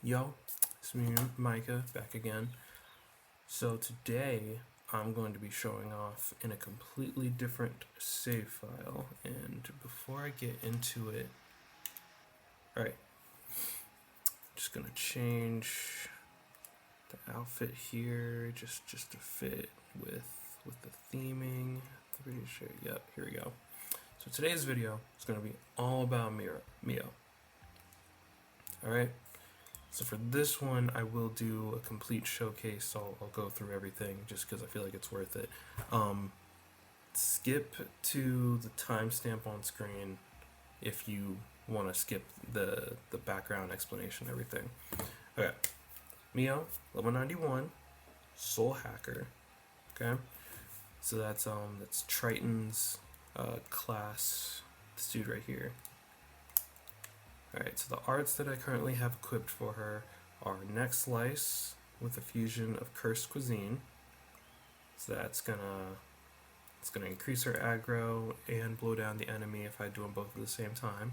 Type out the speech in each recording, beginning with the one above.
Yo, it's me, Micah, back again. So today I'm going to be showing off in a completely different save file. And before I get into it, alright, just gonna change the outfit here just to fit with the theming. Pretty sure. Yep, here we go. So today's video is gonna be all about Mio. Alright. So for this one, I will do a complete showcase, so I'll go through everything just because I feel like it's worth it. Skip to the timestamp on screen if you want to skip the background explanation, everything. Okay, Mio, level 91, Soul Hacker. Okay, so that's Triton's class. This dude right here. Alright, so the arts that I currently have equipped for her are Neck Slice with a fusion of Cursed Cuisine. So it's gonna increase her aggro and blow down the enemy if I do them both at the same time.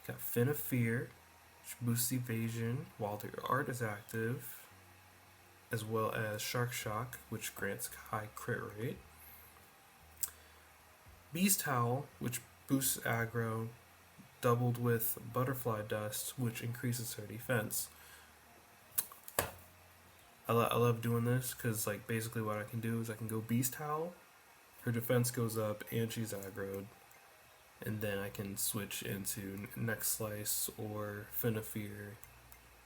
Got Fin of Fear, which boosts evasion while the art is active, as well as Shark Shock, which grants high crit rate. Beast Howl, which boosts aggro, doubled with Butterfly Dust, which increases her defense. I love doing this because, like, basically what I can do is I can go Beast Howl, her defense goes up and she's aggroed, and then I can switch into Neck Slice or Fin of Fear,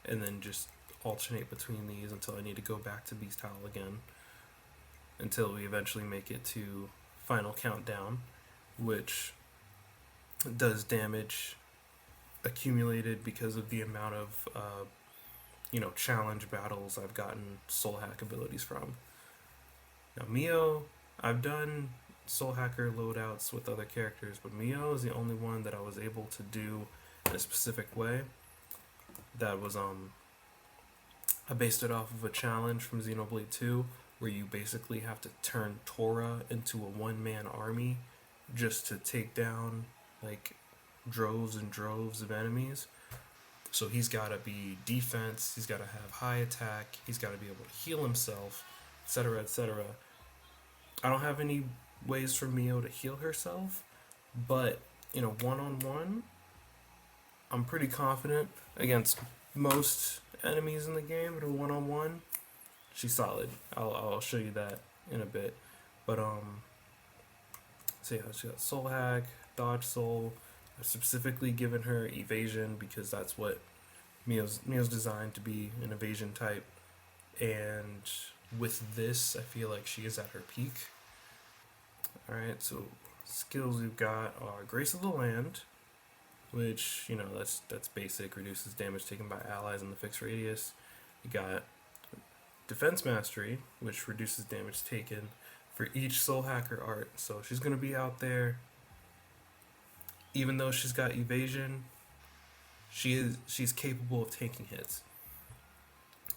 and then just alternate between these until I need to go back to Beast Howl again, until we eventually make it to Final Countdown, which does damage accumulated because of the amount of challenge battles I've gotten soul hack abilities from. Now Mio, I've done soul hacker loadouts with other characters, but Mio is the only one that I was able to do in a specific way. That was I based it off of a challenge from Xenoblade 2 where you basically have to turn Tora into a one-man army just to take down like droves and droves of enemies. So he's got to be defense, he's got to have high attack, he's got to be able to heal himself, etc., etc. I don't have any ways for Mio to heal herself, but in a one-on-one, I'm pretty confident against most enemies in the game. In a one-on-one, she's solid. I'll show you that in a bit. But so yeah, she got Soul Hack, Dodge Soul. I've specifically given her evasion because that's what Mio's designed to be, an evasion type. And with this, I feel like she is at her peak. Alright, so skills we've got are Grace of the Land, which, that's basic, reduces damage taken by allies in the fixed radius. You got Defense Mastery, which reduces damage taken for each Soul Hacker art. So she's going to be out there. Even though she's got evasion, she's capable of taking hits.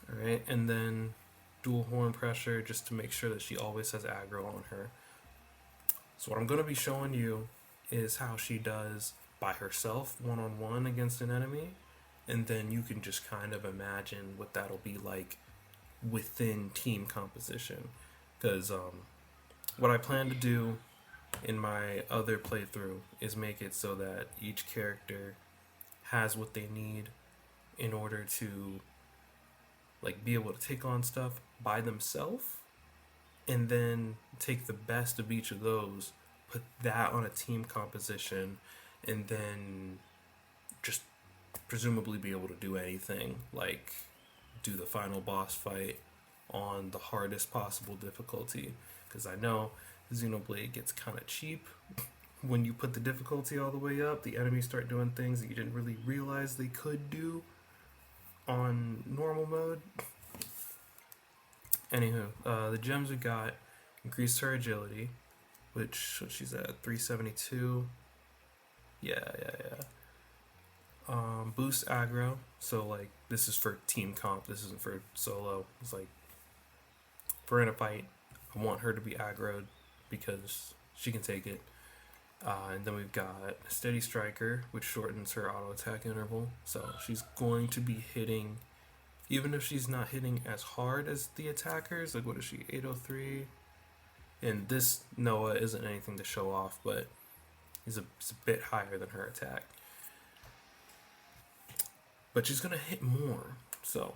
Alright, and then Dual Horn Pressure, just to make sure that she always has aggro on her. So what I'm going to be showing you is how she does by herself, one-on-one against an enemy, and then you can just kind of imagine what that'll be like within team composition. Because what I plan to do in my other playthrough is make it so that each character has what they need in order to be able to take on stuff by themselves, and then take the best of each of those, put that on a team composition, and then just presumably be able to do anything, like do the final boss fight on the hardest possible difficulty. Because I know Xenoblade gets kind of cheap when you put the difficulty all the way up. The enemies start doing things that you didn't really realize they could do on normal mode. Anywho, the gems we got increased her agility, which she's at 372. Yeah. Boost aggro, so this is for team comp, this isn't for solo. It's like, if we're in a fight, I want her to be aggroed because she can take it. And then we've got Steady Striker, which shortens her auto attack interval, so she's going to be hitting even if she's not hitting as hard as the attackers, like what is she, 803? And this Noah isn't anything to show off, but he's a bit higher than her attack. But she's gonna hit more, so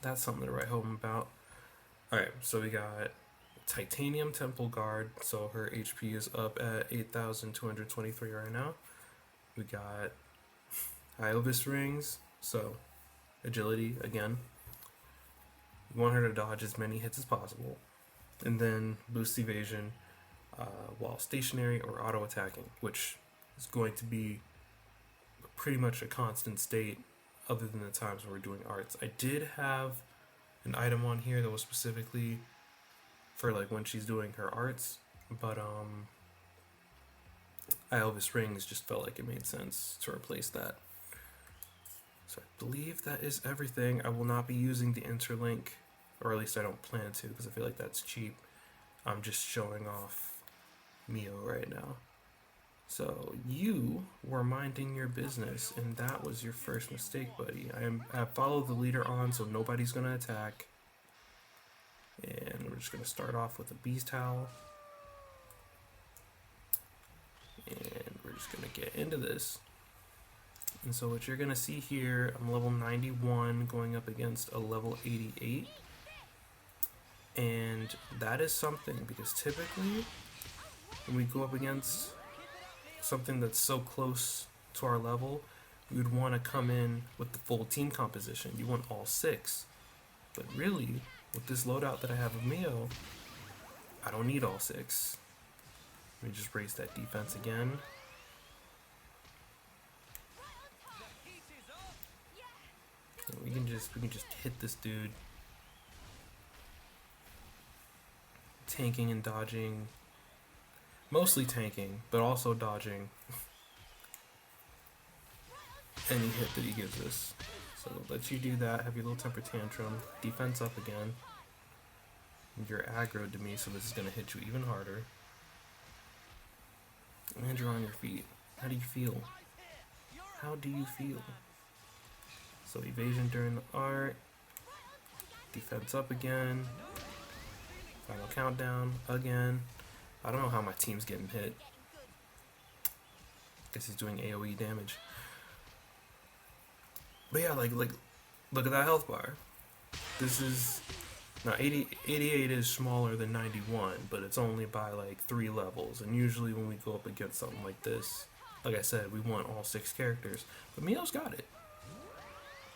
that's something to write home about. Alright, so we got Titanium Temple Guard, so her HP is up at 8,223 right now. We got Iovis Rings, so agility again. You want her to dodge as many hits as possible. And then boost evasion while stationary or auto attacking, which is going to be pretty much a constant state other than the times when we're doing arts. I did have an item on here that was specifically for like when she's doing her arts, but Elvis Rings just felt like it made sense to replace that. So I believe that is everything. I will not be using the interlink, or at least I don't plan to, because I feel like that's cheap. I'm just showing off Mio right now. So you were minding your business, and that was your first mistake, buddy. I followed the leader on, so nobody's gonna attack. And we're just gonna start off with a Beast Howl. And we're just gonna get into this. And so what you're gonna see here, I'm level 91 going up against a level 88. And that is something, because typically when we go up against something that's so close to our level, we would want to come in with the full team composition. You want all 6. But really, with this loadout that I have of Mio, I don't need all 6. Let me just raise that defense again. And we can just hit this dude. Tanking and dodging. Mostly tanking, but also dodging any hit that he gives us. So let you do that, have your little temper tantrum, defense up again. You're aggroed to me, so this is going to hit you even harder. And you're on your feet. How do you feel? How do you feel? So evasion during the art. Defense up again. Final countdown again. I don't know how my team's getting hit. Guess he's doing AoE damage. But yeah, like look at that health bar. This is now 88 is smaller than 91, but it's only by like 3 levels. And usually when we go up against something like this, like I said, we want all 6 characters. But Mio's got it.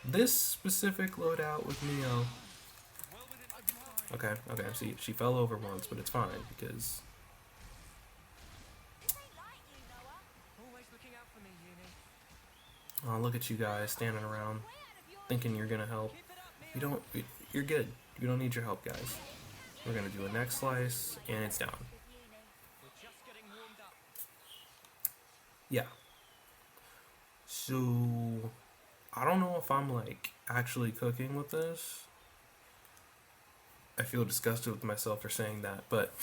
This specific loadout with Mio. Okay, see, she fell over once, but it's fine because oh, look at you guys standing around thinking you're gonna help. You're good. You don't need your help, guys. We're gonna do a neck slice, and it's down. Yeah. So, I don't know if I'm like actually cooking with this. I feel disgusted with myself for saying that, but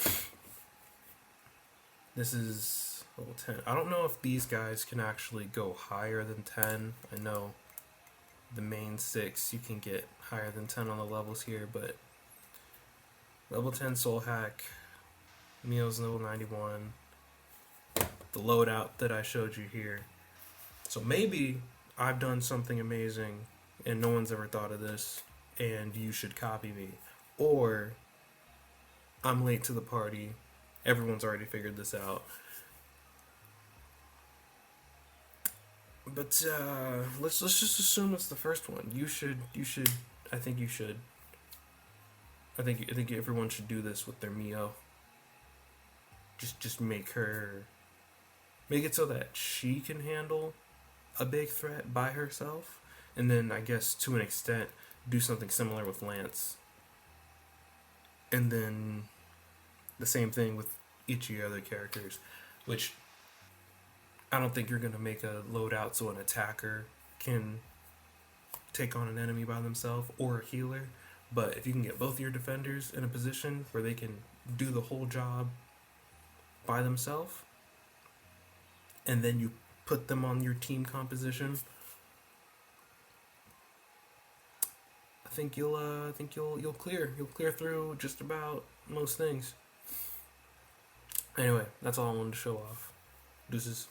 this is level 10. I don't know if these guys can actually go higher than 10. I know the main 6 you can get higher than 10 on the levels here, but level 10 soul hack, Mio's level 91, the loadout that I showed you here. So maybe I've done something amazing and no one's ever thought of this and you should copy me. Or I'm late to the party, everyone's already figured this out. But let's just assume it's the first one. You should. I think you should. I think everyone should do this with their Mio. Just make it so that she can handle a big threat by herself, and then I guess to an extent do something similar with Lance. And then the same thing with each of your other characters, which I don't think you're going to make a loadout so an attacker can take on an enemy by themselves or a healer. But if you can get both your defenders in a position where they can do the whole job by themselves, and then you put them on your team composition, you'll clear through just about most things. Anyway, that's all I wanted to show off. Deuces.